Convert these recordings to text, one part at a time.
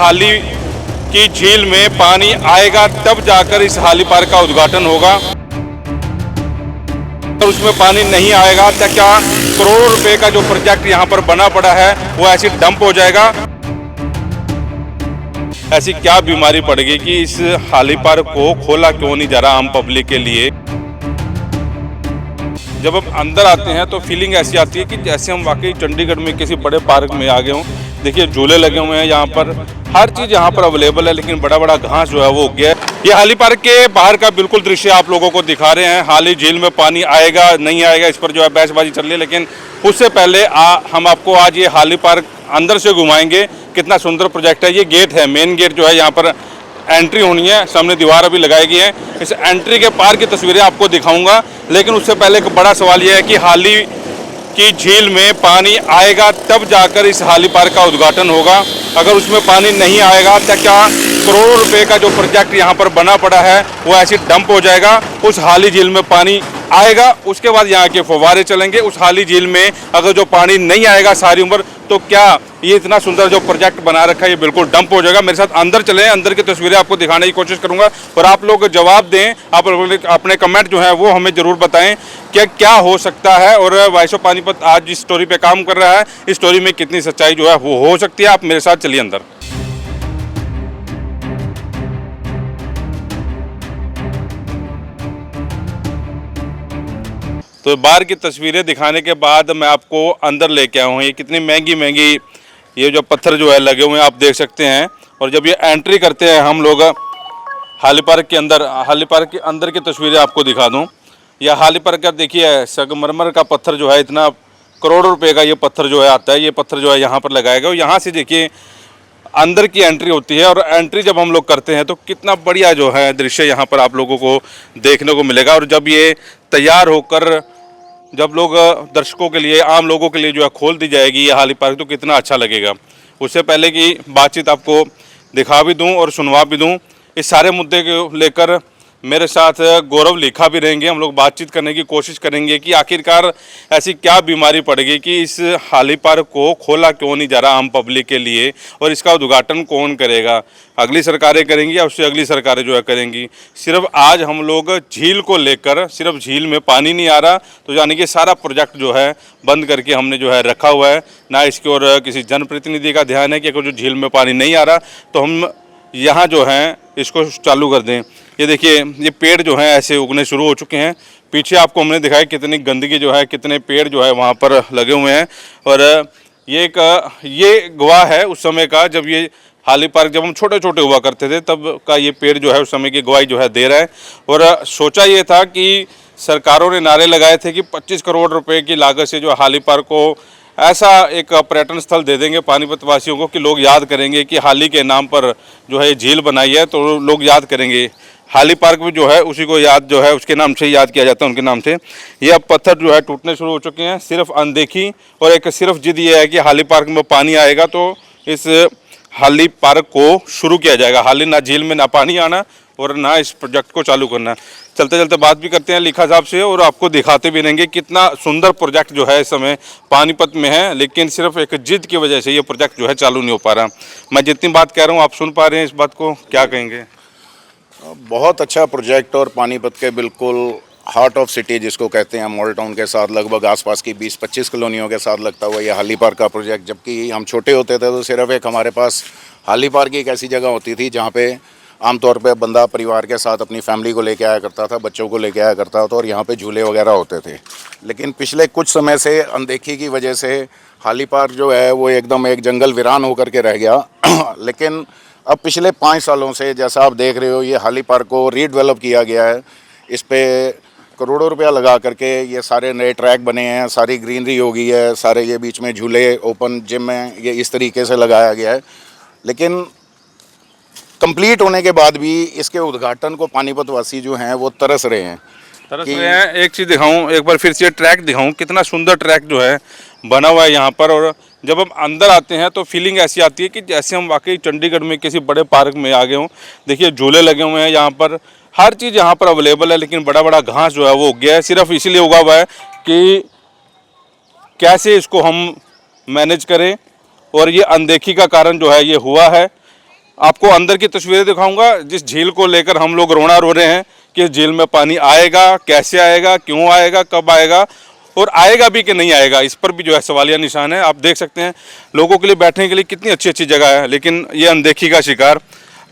हाली की झील में पानी आएगा तब जाकर इस हाली पार्क का उद्घाटन होगा। और उसमें पानी नहीं आएगा तो क्या करोड़ों रुपए का जो प्रोजेक्ट यहाँ पर बना पड़ा है वो ऐसे डंप हो जाएगा। ऐसी क्या बीमारी पड़ेगी कि इस हाली पार्क को खोला क्यों नहीं जा रहा आम पब्लिक के लिए। जब हम अंदर आते हैं तो फीलिंग ऐसी आती है कि जैसे हम वाकई चंडीगढ़ में किसी बड़े पार्क में आ गए हों। देखिए झूले लगे हुए हैं यहाँ पर, हर चीज़ यहाँ पर अवेलेबल है, लेकिन बड़ा बड़ा घास जो है वो उग गया है। ये हाली पार्क के बाहर का बिल्कुल दृश्य आप लोगों को दिखा रहे हैं। हाली झील में पानी आएगा नहीं आएगा इस पर जो है बहसबाजी चल रही है, लेकिन उससे पहले हम आपको आज ये हाली पार्क अंदर से घुमाएंगे। कितना सुंदर प्रोजेक्ट है। ये गेट है, मेन गेट जो है, यहाँ पर एंट्री होनी है। सामने दीवार अभी लगाई गई है। इस एंट्री के पार की तस्वीरें आपको दिखाऊंगा, लेकिन उससे पहले एक बड़ा सवाल यह है कि हाली की झील में पानी आएगा तब जाकर इस हाली पार्क का उद्घाटन होगा। अगर उसमें पानी नहीं आएगा तो क्या करोड़ों रुपए का जो प्रोजेक्ट यहाँ पर बना पड़ा है वो ऐसे डंप हो जाएगा। उस हाली झील में पानी आएगा, उसके बाद यहाँ के फव्वारे चलेंगे। उस हाली झील में अगर जो पानी नहीं आएगा सारी उम्र, तो क्या ये इतना सुंदर जो प्रोजेक्ट बना रखा है ये बिल्कुल डंप हो जाएगा। मेरे साथ अंदर चलें, अंदर की तस्वीरें आपको दिखाने की कोशिश करूंगा और आप लोग जवाब दें। आप अपने कमेंट जो है वो हमें जरूर बताएं कि क्या हो सकता है। और वॉइस ऑफ पानीपत आज जिस स्टोरी पे काम कर रहा है, इस स्टोरी में कितनी सच्चाई जो है वो हो सकती है। आप मेरे साथ चलिए अंदर। तो बाहर की तस्वीरें दिखाने के बाद मैं आपको अंदर लेके आया हूँ। ये कितनी महंगी महंगी ये जो पत्थर जो है लगे हुए हैं आप देख सकते हैं। और जब ये एंट्री करते हैं हम लोग हाली पार्क के अंदर, हाली पार्क के अंदर की तस्वीरें आपको दिखा दूँ। यह हाली पार्क का देखिए संगमरमर का पत्थर जो है, इतना करोड़ों रुपए का ये पत्थर जो है आता है। ये पत्थर जो है यहाँ पर लगाया गया। यहाँ से देखिए अंदर की एंट्री होती है, और एंट्री जब हम लोग करते हैं तो कितना बढ़िया जो है दृश्य यहाँ पर आप लोगों को देखने को मिलेगा। और जब ये तैयार होकर जब लोग दर्शकों के लिए, आम लोगों के लिए जो है खोल दी जाएगी ये हाली पार्क, तो कितना अच्छा लगेगा। उससे पहले की बातचीत आपको दिखा भी दूं और सुनवा भी दूं। इस सारे मुद्दे को लेकर मेरे साथ गौरव लिखा भी रहेंगे। हम लोग बातचीत करने की कोशिश करेंगे कि आखिरकार ऐसी क्या बीमारी पड़ेगी कि इस हाली पार्क को खोला क्यों नहीं जा रहा आम पब्लिक के लिए, और इसका उद्घाटन कौन करेगा। अगली सरकारें करेंगी या उससे अगली सरकारें जो है करेंगी। सिर्फ आज हम लोग झील को लेकर, सिर्फ झील में पानी नहीं आ रहा तो यानी कि सारा प्रोजेक्ट जो है बंद करके हमने जो है रखा हुआ है। ना इसकी ओर किसी जनप्रतिनिधि का ध्यान है कि अगर जो झील में पानी नहीं आ रहा तो हम यहाँ जो हैं इसको चालू कर दें। ये देखिए ये पेड़ जो हैं ऐसे उगने शुरू हो चुके हैं। पीछे आपको हमने दिखाया कितनी गंदगी जो है, कितने पेड़ जो है वहाँ पर लगे हुए हैं। और ये गवाह है उस समय का, जब ये हाली पार्क जब हम छोटे छोटे हुआ करते थे तब का ये पेड़ जो है उस समय की गवाही जो है दे रहा है। और सोचा ये था कि सरकारों ने नारे लगाए थे कि 25 करोड़ रुपए की लागत से जो हाली पार्क को ऐसा एक पर्यटन स्थल दे देंगे पानीपत वासियों को कि लोग याद करेंगे कि हाली के नाम पर जो है झील बनाई है, तो लोग याद करेंगे। हाली पार्क भी जो है उसी को याद जो है उसके नाम से ही याद किया जाता है, उनके नाम से। ये अब पत्थर जो है टूटने शुरू हो चुके हैं। सिर्फ अनदेखी और एक सिर्फ जिद ये है कि हाली पार्क में पानी आएगा तो इस हाली पार्क को शुरू किया जाएगा। हाली ना झील में ना पानी आना और ना इस प्रोजेक्ट को चालू करना। चलते चलते बात भी करते हैं लिखा साहब से और आपको दिखाते भी रहेंगे कितना सुंदर प्रोजेक्ट जो है इस समय पानीपत में है, लेकिन सिर्फ एक जिद की वजह से ये प्रोजेक्ट जो है चालू नहीं हो पा रहा। मैं जितनी बात कह रहा हूँ आप सुन पा रहे हैं इस बात को, क्या कहेंगे? बहुत अच्छा प्रोजेक्ट और पानीपत के बिल्कुल हार्ट ऑफ सिटी जिसको कहते हैं, मॉडल टाउन के साथ लगभग आसपास की 20-25 कॉलोनियों के साथ लगता हुआ ये हाली पार्क का प्रोजेक्ट। जबकि हम छोटे होते थे तो सिर्फ एक हमारे पास हाली पार्क एक ऐसी जगह होती थी जहाँ पे आमतौर पे बंदा परिवार के साथ अपनी फैमिली को लेके आया करता था, बच्चों को लेके आया करता था और यहाँ पे झूले वगैरह होते थे। लेकिन पिछले कुछ समय से अनदेखी की वजह से हाली पार्क जो है वो एकदम एक जंगल वीरान होकर के रह गया। लेकिन अब पिछले 5 सालों से जैसा आप देख रहे हो ये हाली पार्क को रीडेवलप किया गया है। इस पर करोड़ों रुपया लगा करके ये सारे नए ट्रैक बने हैं, सारी ग्रीनरी हो गई है, सारे ये बीच में झूले, ओपन जिम में ये इस तरीके से लगाया गया है। लेकिन कंप्लीट होने के बाद भी इसके उद्घाटन को पानीपत वासी जो हैं वो तरस रहे हैं। एक चीज़ दिखाऊं, एक बार फिर से ट्रैक दिखाऊं, कितना सुंदर ट्रैक जो है बना हुआ है यहाँ पर। और जब हम अंदर आते हैं तो फीलिंग ऐसी आती है कि जैसे हम वाकई चंडीगढ़ में किसी बड़े पार्क में आ गए हों। देखिए झूले लगे हुए हैं यहाँ पर, हर चीज़ यहाँ पर अवेलेबल है, लेकिन बड़ा बड़ा घास जो है वो उग गया है। सिर्फ इसीलिए उगा हुआ है कि कैसे इसको हम मैनेज करें, और ये अनदेखी का कारण जो है ये हुआ है। आपको अंदर की तस्वीरें दिखाऊंगा, जिस झील को लेकर हम लोग रोना रो रहे हैं कि इस झील में पानी आएगा, कैसे आएगा, क्यों आएगा, कब आएगा और आएगा भी कि नहीं आएगा, इस पर भी जो है सवालिया निशान है। आप देख सकते हैं लोगों के लिए बैठने के लिए कितनी अच्छी अच्छी जगह है, लेकिन ये अनदेखी का शिकार।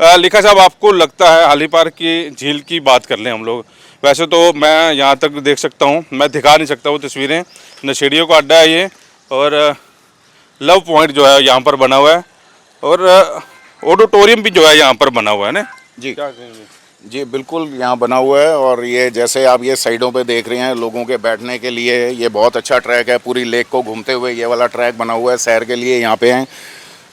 लिखा साहब, आपको लगता है हाली पार्क की झील की बात कर लें हम लोग, वैसे तो मैं यहाँ तक देख सकता हूँ, मैं दिखा नहीं सकता वो तस्वीरें। नशेड़ियों का अड्डा है ये, और लव पॉइंट जो है यहाँ पर बना हुआ है, और ऑडिटोरियम भी जो है यहाँ पर बना हुआ है ना जी क्या? जी बिल्कुल यहाँ बना हुआ है। और ये जैसे आप ये साइडों पे देख रहे हैं लोगों के बैठने के लिए, ये बहुत अच्छा ट्रैक है। पूरी लेक को घूमते हुए ये वाला ट्रैक बना हुआ है, सैर के लिए यहाँ पे हैं।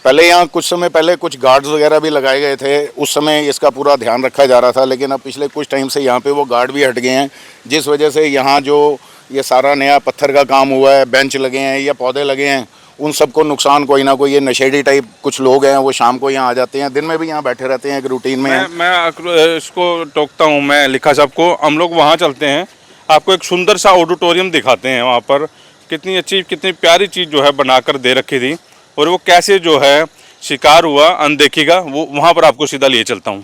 पहले यहाँ कुछ समय पहले कुछ गार्ड्स वगैरह भी लगाए गए थे, उस समय इसका पूरा ध्यान रखा जा रहा था, लेकिन अब पिछले कुछ टाइम से यहाँ पे वो गार्ड भी हट गए हैं, जिस वजह से यहाँ जो ये सारा नया पत्थर का काम हुआ है, बेंच लगे हैं या पौधे लगे हैं, उन सबको नुकसान कोई ना कोई, ये नशेड़ी टाइप कुछ लोग हैं वो शाम को यहाँ आ जाते हैं, दिन में भी यहाँ बैठे रहते हैं, एक रूटीन में हैं। मैं इसको टोकता हूँ, मैं लिखा साहब को, हम लोग वहाँ चलते हैं, आपको एक सुंदर सा ऑडिटोरियम दिखाते हैं। वहाँ पर कितनी अच्छी, कितनी प्यारी चीज़ जो है बनाकर दे रखी थी, और वो कैसे जो है शिकार हुआ अनदेखी का, वो वहाँ पर आपको सीधा लिए चलता हूँ।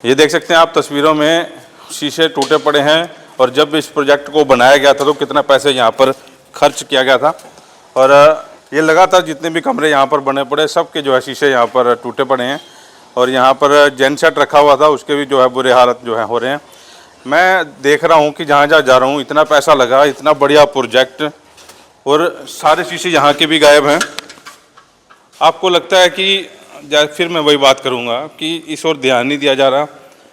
ये देख सकते हैं आप तस्वीरों में, शीशे टूटे पड़े हैं, और जब इस प्रोजेक्ट को बनाया गया था तो कितना पैसे यहाँ पर खर्च किया गया था, और ये लगातार जितने भी कमरे यहाँ पर बने पड़े सबके जो है शीशे यहाँ पर टूटे पड़े हैं, और यहाँ पर जेन सेट रखा हुआ था उसके भी जो है बुरे हालत जो है हो रहे हैं। मैं देख रहा हूँ कि जहाँ जहाँ जा रहा हूँ इतना पैसा लगा, इतना बढ़िया प्रोजेक्ट, और सारे शीशे यहाँ के भी गायब हैं। आपको लगता है कि फिर मैं वही बात करूँगा कि इस ओर ध्यान नहीं दिया जा रहा,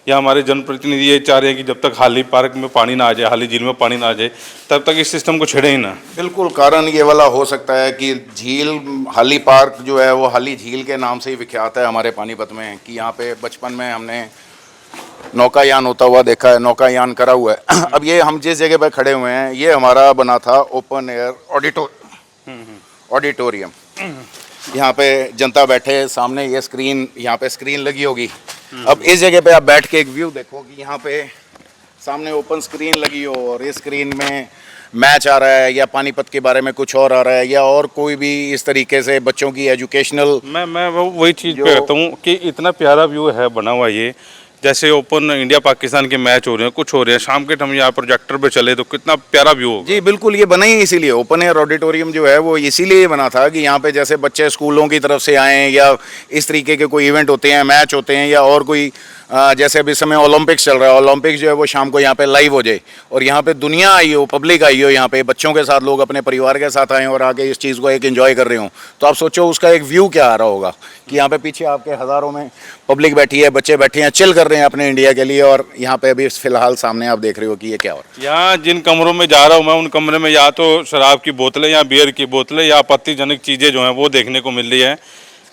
या हमारे जनप्रतिनिधि ये चाह रहे हैं कि जब तक हाली पार्क में पानी ना आ जाए, हाली झील में पानी ना आ जाए, तब तक इस सिस्टम को छेड़े ही ना। बिल्कुल, कारण ये वाला हो सकता है कि झील हाली पार्क जो है वो हाली झील के नाम से ही विख्यात है हमारे पानीपत में, कि यहाँ पे बचपन में हमने नौकायान होता हुआ देखा है, नौकायान करा हुआ है। अब ये हम जिस जगह पे खड़े हुए हैं ये हमारा बना था ओपन एयर ऑडिटोरियम। यहाँ पे जनता बैठे, सामने ये स्क्रीन, यहाँ पे स्क्रीन लगी होगी। अब इस जगह पे आप बैठ के एक व्यू देखो कि यहाँ पे सामने ओपन स्क्रीन लगी हो, और इस स्क्रीन में मैच आ रहा है या पानीपत के बारे में कुछ और आ रहा है, या और कोई भी इस तरीके से बच्चों की एजुकेशनल। मैं वही चीज़ पे कहता हूँ कि इतना प्यारा व्यू है बना हुआ, ये जैसे ओपन इंडिया पाकिस्तान के मैच हो रहे हैं, कुछ हो रहे हैं, शाम के टाइम यहाँ प्रोजेक्टर पे चले तो कितना प्यारा व्यू होगा। जी बिल्कुल, ये बना ही इसीलिए, ओपन एयर ऑडिटोरियम जो है वो इसीलिए बना था कि यहाँ पे जैसे बच्चे स्कूलों की तरफ से आएँ, या इस तरीके के कोई इवेंट होते हैं, मैच होते हैं, या और कोई जैसे अभी समय ओलंपिक्स चल रहा है, ओलंपिक्स जो है वो शाम को यहाँ पे लाइव हो जाए, और यहाँ पे दुनिया आई हो, पब्लिक आई हो, यहाँ पे बच्चों के साथ लोग अपने परिवार के साथ आए और आके इस चीज़ को एक एंजॉय कर रहे हो, तो आप सोचो उसका एक व्यू क्या आ रहा होगा कि यहाँ पे पीछे आपके हज़ारों में पब्लिक बैठी है, बच्चे बैठे हैं, चिल कर रहे हैं अपने इंडिया के लिए, और यहाँ पे अभी फिलहाल सामने आप देख रहे हो कि ये क्या हो रहा है। यहाँ जिन कमरों में जा रहा हूँ मैं, उन कमरे में या तो शराब की बोतलें या बियर की बोतलें या आपत्तिजनक चीज़ें जो हैं वो देखने को मिल रही है।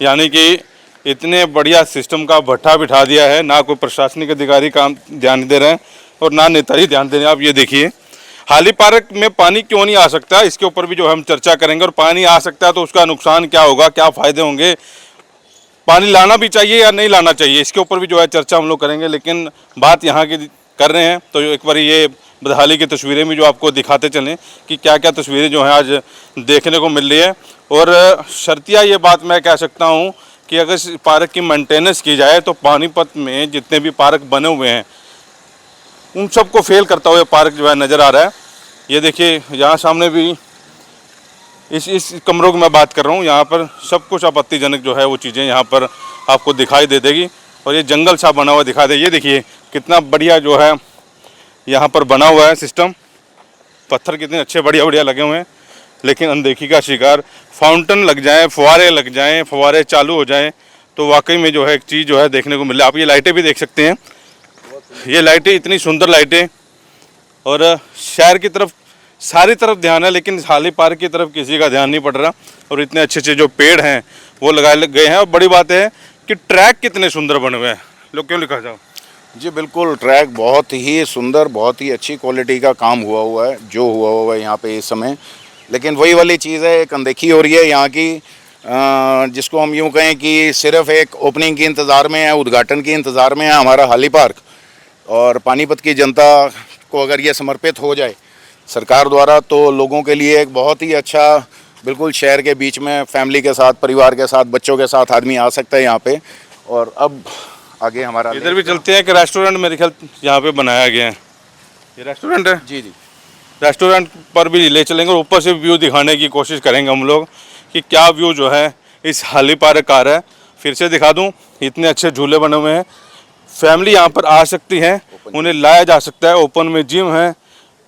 यानी कि इतने बढ़िया सिस्टम का भट्ठा बिठा दिया है, ना कोई प्रशासनिक अधिकारी काम ध्यान दे रहे हैं और ना नेता ही ध्यान दे रहे हैं। आप ये देखिए, हाली पार्क में पानी क्यों नहीं आ सकता, इसके ऊपर भी जो हम चर्चा करेंगे, और पानी आ सकता है तो उसका नुकसान क्या होगा, क्या फ़ायदे होंगे, पानी लाना भी चाहिए या नहीं लाना चाहिए, इसके ऊपर भी जो है चर्चा हम लोग करेंगे। लेकिन बात यहाँ की कर रहे हैं तो एक बार ये बदहाली की तस्वीरें भी जो आपको दिखाते चलें कि क्या क्या तस्वीरें जो हैं आज देखने को मिल रही है। और शर्तिया ये बात मैं कह सकता हूँ कि अगर इस पार्क की मेंटेनेंस की जाए तो पानीपत में जितने भी पार्क बने हुए हैं उन सबको फेल करता हुआ पार्क जो है नज़र आ रहा है। ये देखिए यहाँ सामने भी इस कमरों की मैं बात कर रहा हूँ, यहाँ पर सब कुछ आपत्तिजनक जो है वो चीज़ें यहाँ पर आपको दिखाई दे देगी, और ये जंगल सा बना हुआ दिखा दे। ये देखिए कितना बढ़िया जो है यहाँ पर बना हुआ है सिस्टम, पत्थर कितने अच्छे बढ़िया बढ़िया लगे हुए हैं, लेकिन अनदेखी का शिकार। फाउंटेन लग जाएं, फुहारे लग जाएं, फुहारे चालू हो जाएं तो वाकई में जो है एक चीज़ जो है देखने को मिल रहा है। आप ये लाइटें भी देख सकते हैं, ये लाइटें इतनी सुंदर लाइटें, और शहर की तरफ सारी तरफ ध्यान है लेकिन हाली पार्क की तरफ किसी का ध्यान नहीं पड़ रहा, और इतने अच्छे अच्छे जो पेड़ हैं वो लगाए गए हैं। और बड़ी बात है कि ट्रैक कितने सुंदर बने हुए हैं, लोग क्यों लिखा जाओ। जी बिल्कुल, ट्रैक बहुत ही सुंदर, बहुत ही अच्छी क्वालिटी का काम हुआ है जो हुआ है यहाँ पे इस समय। लेकिन वही वाली चीज़ है, एक अनदेखी हो रही है यहाँ की, जिसको हम यूँ कहें कि सिर्फ एक ओपनिंग के इंतज़ार में है, उद्घाटन के इंतज़ार में है हमारा हाली पार्क। और पानीपत की जनता को अगर ये समर्पित हो जाए सरकार द्वारा तो लोगों के लिए एक बहुत ही अच्छा बिल्कुल शहर के बीच में फैमिली के साथ, परिवार के साथ, बच्चों के साथ आदमी आ सकता है यहाँ पे। और अब आगे हमारा इधर भी चलते हैं कि रेस्टोरेंट मेरे ख्याल यहाँ पे बनाया गया है, ये रेस्टोरेंट है। जी जी रेस्टोरेंट पर भी ले चलेंगे और ऊपर से व्यू दिखाने की कोशिश करेंगे हम लोग कि क्या व्यू जो है इस हाली पार्क का है। फिर से दिखा दूं, इतने अच्छे झूले बने हुए हैं, फैमिली यहाँ पर आ सकती है, उन्हें लाया जा सकता है। ओपन में जिम है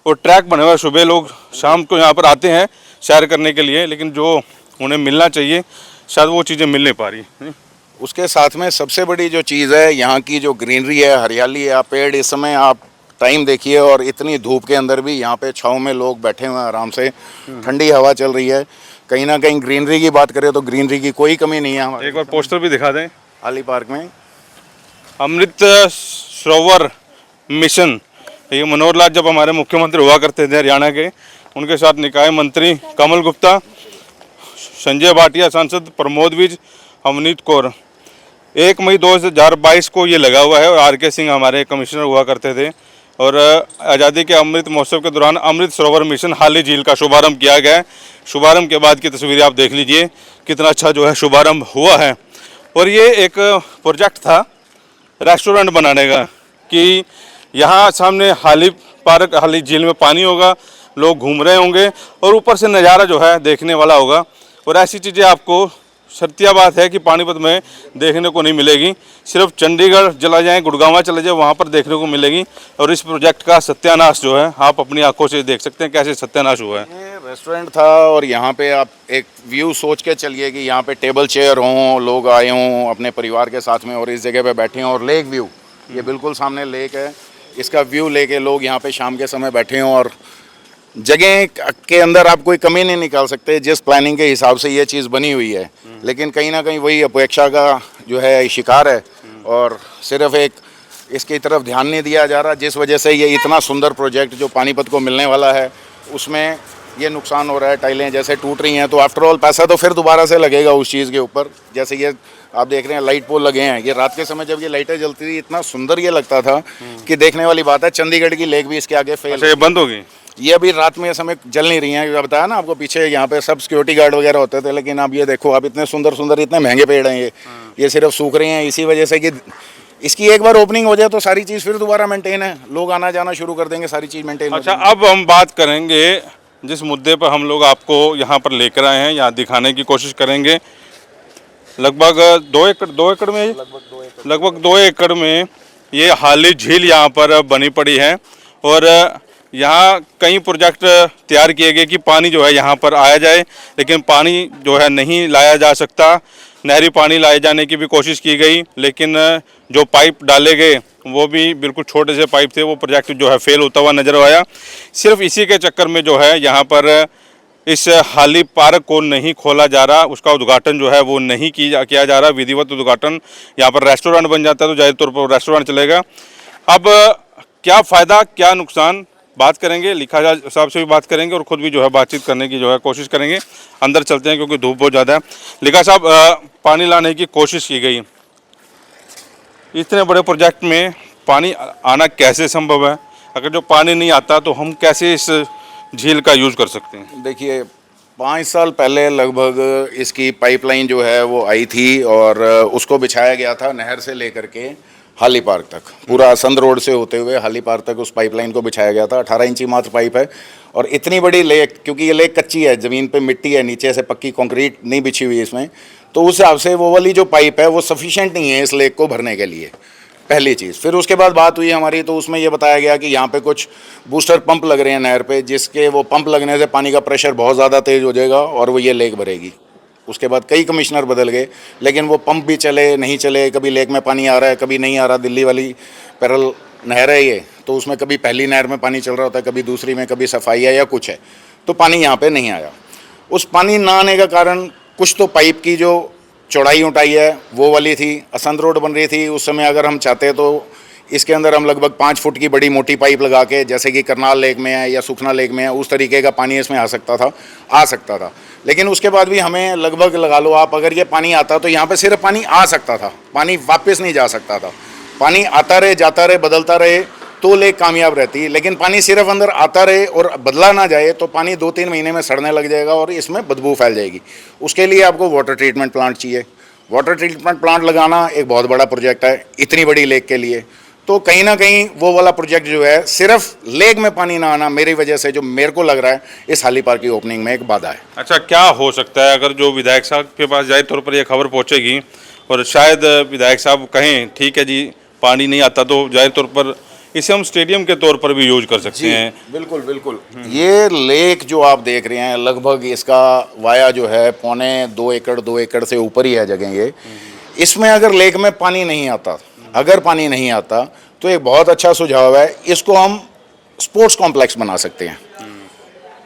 और ट्रैक बने हुए हैं। सुबह लोग शाम को यहाँ पर आते हैं सैर करने के लिए, लेकिन जो उन्हें मिलना चाहिए शायद वो चीज़ें मिल नहीं पा रही। उसके साथ में सबसे बड़ी जो चीज़ है यहाँ की जो ग्रीनरी है, हरियाली है, पेड़, इस समय आप टाइम देखिए और इतनी धूप के अंदर भी यहाँ पे छाँव में लोग बैठे हुए हैं आराम से, ठंडी हवा चल रही है। कहीं ना कहीं ग्रीनरी की बात करें तो ग्रीनरी की कोई कमी नहीं है हमारे। एक बार पोस्टर भी दिखा दें। हाली पार्क में अमृत सरोवर मिशन, ये मनोहर लाल जब हमारे मुख्यमंत्री हुआ करते थे हरियाणा के, उनके साथ निकाय मंत्री कमल गुप्ता, संजय भाटिया सांसद, प्रमोद विज, अवनीत कौर। 1 मई 2022 को ये लगा हुआ है और आर के सिंह हमारे कमिश्नर हुआ करते थे। और आज़ादी के अमृत महोत्सव के दौरान अमृत सरोवर मिशन हाली झील का शुभारंभ किया गया है। शुभारंभ के बाद की तस्वीरें आप देख लीजिए, कितना अच्छा जो है शुभारंभ हुआ है। और ये एक प्रोजेक्ट था रेस्टोरेंट बनाने का कि यहाँ सामने हाली पार्क, हाली झील में पानी होगा, लोग घूम रहे होंगे और ऊपर से नज़ारा जो है देखने वाला होगा। और ऐसी चीज़ें आपको सत्या बात है कि पानीपत में देखने को नहीं मिलेगी, सिर्फ चंडीगढ़ चला जाएं, गुड़गांव चले जाएं, वहाँ पर देखने को मिलेगी। और इस प्रोजेक्ट का सत्यानाश जो है आप अपनी आंखों से देख सकते हैं कैसे सत्यानाश हुआ है। ये रेस्टोरेंट था और यहाँ पे आप एक व्यू सोच के चलिए कि यहाँ पे टेबल चेयर हों, लोग आए हों अपने परिवार के साथ में और इस जगह पे बैठे हों। और लेक व्यू, ये बिल्कुल सामने लेक है, इसका व्यू लेके लोग यहाँ पे शाम के समय बैठे हों और जगह के अंदर आप कोई कमी नहीं निकाल सकते जिस प्लानिंग के हिसाब से ये चीज़ बनी हुई है। लेकिन कहीं ना कहीं वही अपेक्षा का जो है शिकार है और सिर्फ एक इसकी तरफ ध्यान नहीं दिया जा रहा, जिस वजह से ये इतना सुंदर प्रोजेक्ट जो पानीपत को मिलने वाला है उसमें ये नुकसान हो रहा है। टाइलें जैसे टूट रही हैं तो आफ्टर ऑल पैसा तो फिर दोबारा से लगेगा उस चीज़ के ऊपर। जैसे ये आप देख रहे हैं लाइट पोल लगे हैं, ये रात के समय जब ये लाइटें जलती थी इतना सुंदर ये लगता था कि देखने वाली बात है। चंडीगढ़ की लेक भी इसके आगे फेल। अच्छा, ये बंद हो गई? ये अभी रात में समय जल नहीं रही हैं। बताया ना आपको, पीछे यहाँ पे सब सिक्योरिटी गार्ड वगैरह होते थे, लेकिन अब ये देखो आप इतने सुंदर सुंदर इतने महंगे पेड़ हैं ये सिर्फ सूख रहे हैं इसी वजह से कि इसकी एक बार ओपनिंग हो जाए तो सारी चीज़ फिर दोबारा मेंटेन है, लोग आना जाना शुरू कर देंगे, सारी चीज़ मेंटेन। अच्छा, अब हम बात करेंगे जिस मुद्दे पर हम लोग आपको यहाँ पर लेकर आए हैं, यहाँ दिखाने की कोशिश करेंगे। लगभग 2 एकड़ में लगभग 2 एकड़ में ये हाली झील यहाँ पर बनी पड़ी है और यहाँ कई प्रोजेक्ट तैयार किए गए कि पानी जो है यहाँ पर आया जाए, लेकिन पानी जो है नहीं लाया जा सकता। नहरी पानी लाए जाने की भी कोशिश की गई, लेकिन जो पाइप डाले गए वो भी बिल्कुल छोटे से पाइप थे। वो प्रोजेक्ट जो है फेल होता हुआ नजर आया। सिर्फ इसी के चक्कर में जो है यहाँ पर इस हाली पार्क को नहीं खोला जा रहा, उसका उद्घाटन जो है वो नहीं किया जा रहा, विधिवत उद्घाटन। यहाँ पर रेस्टोरेंट बन जाता है तो जाहिर तौर पर रेस्टोरेंट चलेगा। अब क्या फ़ायदा क्या नुकसान बात करेंगे, लिखा साहब से भी बात करेंगे और ख़ुद भी जो है बातचीत करने की जो है कोशिश करेंगे। अंदर चलते हैं क्योंकि धूप बहुत ज़्यादा है। लिखा साहब, पानी लाने की कोशिश की गई, इतने बड़े प्रोजेक्ट में पानी आना कैसे संभव है? अगर जो पानी नहीं आता तो हम कैसे इस झील का यूज़ कर सकते हैं? देखिए 5 साल पहले लगभग इसकी पाइपलाइन जो है वो आई थी और उसको बिछाया गया था नहर से लेकर के हाली पार्क तक, पूरा असंध रोड से होते हुए हाली पार्क तक उस पाइपलाइन को बिछाया गया था। 18 इंची मात्र पाइप है और इतनी बड़ी लेक, क्योंकि ये लेक कच्ची है, ज़मीन पे मिट्टी है, नीचे से पक्की कंक्रीट नहीं बिछी हुई है इसमें, तो उस हिसाब से वो वाली जो पाइप है वो सफिशिएंट नहीं है इस लेक को भरने के लिए, पहली चीज़। फिर उसके बाद बात हुई हमारी तो उसमें ये बताया गया कि यहाँ पे कुछ बूस्टर पंप लग रहे हैं नहर पे, जिसके वो पंप लगने से पानी का प्रेशर बहुत ज़्यादा तेज़ हो जाएगा और वो ये लेक भरेगी। उसके बाद कई कमिश्नर बदल गए, लेकिन वो पंप भी चले नहीं चले, कभी लेक में पानी आ रहा है कभी नहीं आ रहा। दिल्ली वाली पैरल नहर है ये, तो उसमें कभी पहली नहर में पानी चल रहा होता है, कभी दूसरी में, कभी सफाई है या कुछ है, तो पानी यहाँ पे नहीं आया। उस पानी ना आने का कारण कुछ तो पाइप की जो चौड़ाई ऊंचाई है वो वाली थी, असंध रोड बन रही थी उस समय। अगर हम चाहते तो इसके अंदर हम लगभग 5 फुट की बड़ी मोटी पाइप लगा के, जैसे कि करनाल लेक में है या सुखना लेक में है, उस तरीके का पानी इसमें आ सकता था। लेकिन उसके बाद भी हमें लगभग लगा लो आप, अगर ये पानी आता तो यहाँ पे सिर्फ पानी आ सकता था, पानी वापस नहीं जा सकता था। पानी आता रहे जाता रहे बदलता रहे तो लेक कामयाब रहती है। लेकिन पानी सिर्फ अंदर आता रहे और बदला ना जाए तो पानी 2-3 महीने में सड़ने लग जाएगा और इसमें बदबू फैल जाएगी। उसके लिए आपको वाटर ट्रीटमेंट प्लांट चाहिए। वाटर ट्रीटमेंट प्लांट लगाना एक बहुत बड़ा प्रोजेक्ट है इतनी बड़ी लेक के लिए। तो कहीं ना कहीं वो वाला प्रोजेक्ट जो है, सिर्फ लेक में पानी ना आना मेरी वजह से, जो मेरे को लग रहा है, इस हाली पार्क की ओपनिंग में एक बाधा है। अच्छा, क्या हो सकता है अगर जो विधायक साहब के पास जाहिर तौर पर यह खबर पहुंचेगी और शायद विधायक साहब कहें ठीक है जी पानी नहीं आता, तो जाहिर तौर पर इसे हम स्टेडियम के तौर पर भी यूज कर सकते हैं। बिल्कुल बिल्कुल। ये लेक जो आप देख रहे हैं, लगभग इसका वाया जो है 2.25 एकड़ से ऊपर ही है जगह ये। इसमें अगर लेक में पानी नहीं आता, अगर पानी नहीं आता तो एक बहुत अच्छा सुझाव है, इसको हम स्पोर्ट्स कॉम्प्लेक्स बना सकते हैं।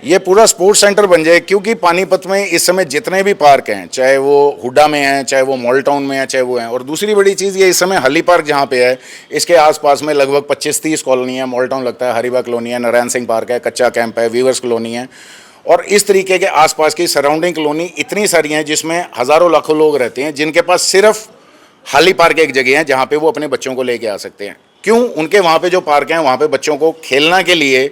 ये पूरा स्पोर्ट्स सेंटर बन जाए, क्योंकि पानीपत में इस समय जितने भी पार्क हैं, चाहे वो हुड्डा में हैं, चाहे वो मॉल टाउन में है, चाहे वो हैं, और दूसरी बड़ी चीज़ ये इस समय हाली पार्क जहाँ पे है, इसके आसपास में लगभग 25-30 कॉलोनी है। मॉल टाउन लगता है, हरीबा कॉलोनी है, नारायण सिंह पार्क है, कच्चा कैंप है, वीवर्स कॉलोनी है, और इस तरीके के आसपास की सराउंडिंग कॉलोनी इतनी सारी हैं जिसमें हज़ारों लाखों लोग रहते हैं, जिनके पास सिर्फ हाली पार्क एक जगह है जहाँ पे वो अपने बच्चों को लेके आ सकते हैं। क्यों? उनके वहाँ पे जो पार्क हैं वहाँ पे बच्चों को खेलना के लिए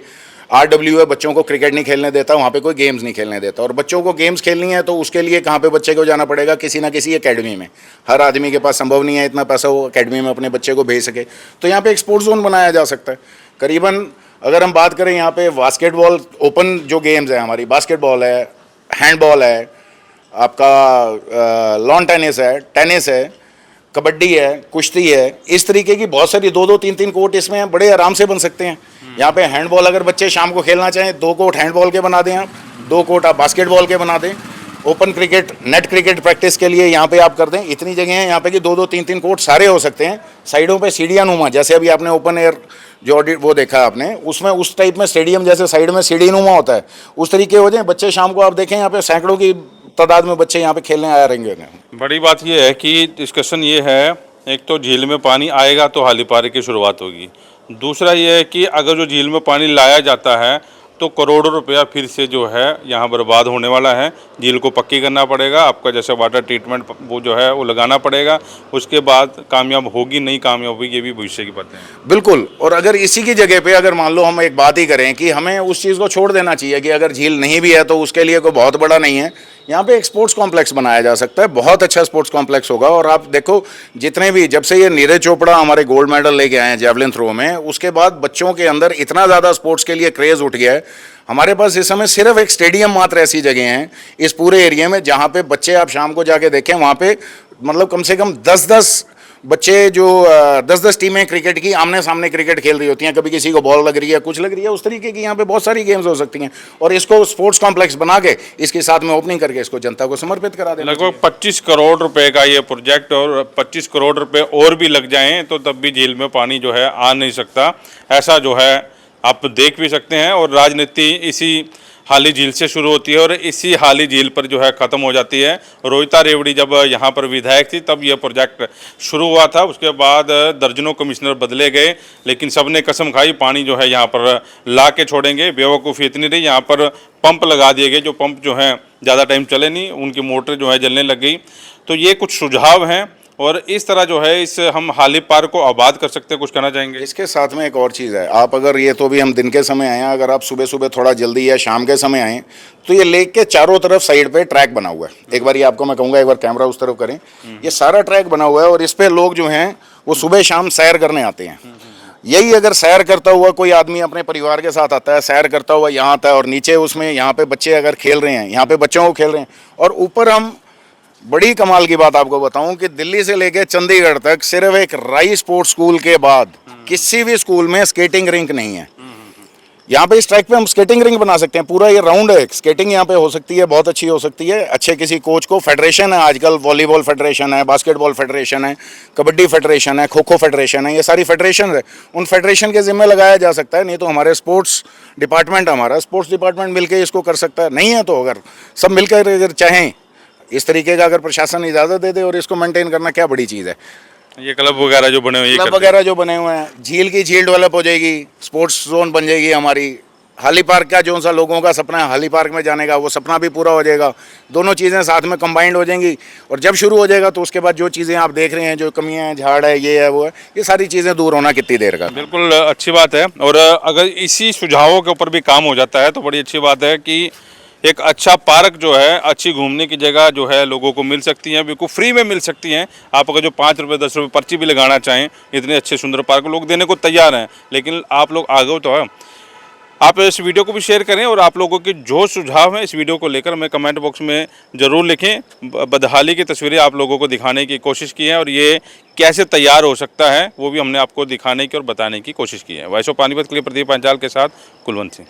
RWA बच्चों को क्रिकेट नहीं खेलने देता, वहाँ पे कोई गेम्स नहीं खेलने देता, और बच्चों को गेम्स खेलनी है तो उसके लिए कहाँ पे बच्चे को जाना पड़ेगा? किसी ना किसी एकेडमी में। हर आदमी के पास संभव नहीं है इतना पैसा वो एकेडमी में अपने बच्चे को भेज सके, तो यहाँ पे एक स्पोर्ट्स जोन बनाया जा सकता है। करीबन अगर हम बात करें यहाँ पे बास्केटबॉल, ओपन जो गेम्स है हमारी, बास्केटबॉल है, हैंडबॉल है, आपका लॉन टेनिस है, कबड्डी है, कुश्ती है, इस तरीके की बहुत सारी 2-2, 3-3 कोर्ट इसमें बड़े आराम से बन सकते हैं। यहाँ पे हैंडबॉल अगर बच्चे शाम को खेलना चाहें, 2 कोर्ट हैंडबॉल के बना दें आप, 2 कोर्ट आप बास्केटबॉल के बना दें। Open cricket, net cricket practice के लिए यहाँ पे आप कर दें। इतनी जगह हैं यहाँ पे कि 2-2, 3-3 कोर्ट सारे हो सकते हैं। साइडों पे सीढ़ियाँ नुमा, जैसे अभी आपने ओपन एयर जो ऑडिट वो देखा आपने, उसमें उस टाइप में स्टेडियम जैसे साइड में सीढ़ी नुमा होता है, उस तरीके हो जाए। बच्चे शाम को आप देखें यहाँ पे सैकड़ों की तादाद में बच्चे यहाँ पे खेलने आया रहेंगे। बड़ी बात यह है कि डिस्कशन ये है, एक तो झील में पानी आएगा तो हाली पार्क की शुरुआत होगी, दूसरा ये है कि अगर जो झील में पानी लाया जाता है तो करोड़ों रुपया फिर से जो है यहाँ बर्बाद होने वाला है। झील को पक्की करना पड़ेगा, आपका जैसे वाटर ट्रीटमेंट वो जो है वो लगाना पड़ेगा, उसके बाद कामयाब होगी नहीं कामयाब होगी ये भी भविष्य की बातें हैं। बिल्कुल। और अगर इसी की जगह पे अगर मान लो हम एक बात ही करें कि हमें उस चीज़ को छोड़ देना चाहिए कि अगर झील नहीं भी है तो उसके लिए कोई बहुत बड़ा नहीं है, यहाँ पे एक स्पोर्ट्स कॉम्प्लेक्स बनाया जा सकता है, बहुत अच्छा स्पोर्ट्स कॉम्प्लेक्स होगा। और आप देखो जितने भी, जब से ये नीरज चोपड़ा हमारे गोल्ड मेडल लेके आए हैं जेवलिन थ्रो में, उसके बाद बच्चों के अंदर इतना ज़्यादा स्पोर्ट्स के लिए क्रेज़ उठ गया है। हमारे पास इस समय सिर्फ एक स्टेडियम मात्र ऐसी जगह हैं इस पूरे एरिया में जहाँ पे बच्चे आप शाम को जाके देखें, वहाँ पे मतलब कम से कम 10-10 बच्चे जो 10-10 टीमें क्रिकेट की आमने सामने क्रिकेट खेल रही होती हैं। कभी किसी को बॉल लग रही है, कुछ लग रही है, उस तरीके की यहाँ पे बहुत सारी गेम्स हो सकती हैं। और इसको स्पोर्ट्स कॉम्प्लेक्स बना के इसके साथ में ओपनिंग करके इसको जनता को समर्पित करा देना। लगभग 25 करोड़ रुपए का ये प्रोजेक्ट, और 25 करोड़ रुपए और भी लग जाएं तो तब भी झील में पानी जो है आ नहीं सकता, ऐसा जो है आप देख भी सकते हैं। और राजनीति इसी हाली झील से शुरू होती है और इसी हाली झील पर जो है ख़त्म हो जाती है। रोहिता रेवड़ी जब यहाँ पर विधायक थी तब यह प्रोजेक्ट शुरू हुआ था, उसके बाद दर्जनों कमिश्नर बदले गए, लेकिन सबने कसम खाई पानी जो है यहाँ पर ला के छोड़ेंगे। बेवकूफ़ी इतनी रही, यहाँ पर पंप लगा दिए गए, जो पंप जो हैं ज़्यादा टाइम चले नहीं, उनकी मोटर जो है जलने लग गई। तो ये कुछ सुझाव हैं और इस तरह जो है इस हम हाली पार्क को आबाद कर सकते हैं। कुछ कहना चाहेंगे? इसके साथ में एक और चीज़ है, आप अगर ये तो भी हम दिन के समय आए हैं, अगर आप सुबह सुबह थोड़ा जल्दी या शाम के समय आएँ तो ये लेक के चारों तरफ साइड पे ट्रैक बना हुआ है। एक बार ये आपको मैं कहूँगा, एक बार कैमरा उस तरफ करें, ये सारा ट्रैक बना हुआ है और इस पर लोग जो हैं वो सुबह शाम सैर करने आते हैं। यही अगर सैर करता हुआ कोई आदमी अपने परिवार के साथ आता है, सैर करता हुआ यहाँ आता है, और नीचे उसमें यहाँ पे बच्चे अगर खेल रहे हैं, यहाँ पे बच्चों को खेल रहे हैं, और ऊपर हम बड़ी कमाल की बात आपको बताऊं कि दिल्ली से लेके चंडीगढ़ तक सिर्फ एक राई स्पोर्ट्स स्कूल के बाद किसी भी स्कूल में स्केटिंग रिंक नहीं है। यहाँ पे इस ट्रैक पे हम स्केटिंग रिंक बना सकते हैं, पूरा ये राउंड है, स्केटिंग यहाँ पे हो सकती है, बहुत अच्छी हो सकती है। अच्छे किसी कोच को, फेडरेशन है आजकल, वॉलीबॉल फेडरेशन है, बास्केटबॉल फेडरेशन है, कबड्डी फेडरेशन है, खो खो फेडरेशन है, ये सारी फेडरेशन है, उन फेडरेशन के जिम्मे लगाया जा सकता है। नहीं तो हमारे स्पोर्ट्स डिपार्टमेंट मिलकर इसको कर सकता है। नहीं है तो अगर सब मिलकर अगर चाहें इस तरीके का, अगर प्रशासन इजाज़त दे दे और इसको मेंटेन करना क्या बड़ी चीज़ है। ये क्लब वगैरह जो बने हुए क्लब वगैरह जो बने हुए हैं, झील की झील डेवलप हो जाएगी, स्पोर्ट्स जोन बन जाएगी हमारी, हाली पार्क का जो सा लोगों का सपना है हाली पार्क में जाने का, वो सपना भी पूरा हो जाएगा। दोनों चीज़ें साथ में कंबाइंड हो जाएंगी और जब शुरू हो जाएगा तो उसके बाद जो चीज़ें आप देख रहे हैं, जो कमियां हैं, झाड़ है, ये है, वो है, ये सारी चीज़ें दूर होना कितनी देर का। बिल्कुल अच्छी बात है। और अगर इसी सुझावों के ऊपर भी काम हो जाता है तो बड़ी अच्छी बात है कि एक अच्छा पार्क जो है, अच्छी घूमने की जगह जो है लोगों को मिल सकती है, बिल्कुल फ्री में मिल सकती हैं। आप अगर जो 5 रुपये 10 रुपये पर्ची भी लगाना चाहें, इतने अच्छे सुंदर पार्क लोग देने को तैयार हैं, लेकिन आप लोग आगे तो है। आप इस वीडियो को भी शेयर करें और आप लोगों के जो सुझाव हैं इस वीडियो को लेकर हमें कमेंट बॉक्स में ज़रूर लिखें। बदहाली की तस्वीरें आप लोगों को दिखाने की कोशिश की है और ये कैसे तैयार हो सकता है वो भी हमने आपको दिखाने की और बताने की कोशिश की है। वॉइस ऑफ पानीपत के लिए प्रदीप पांचाल के साथ कुलवंत सिंह।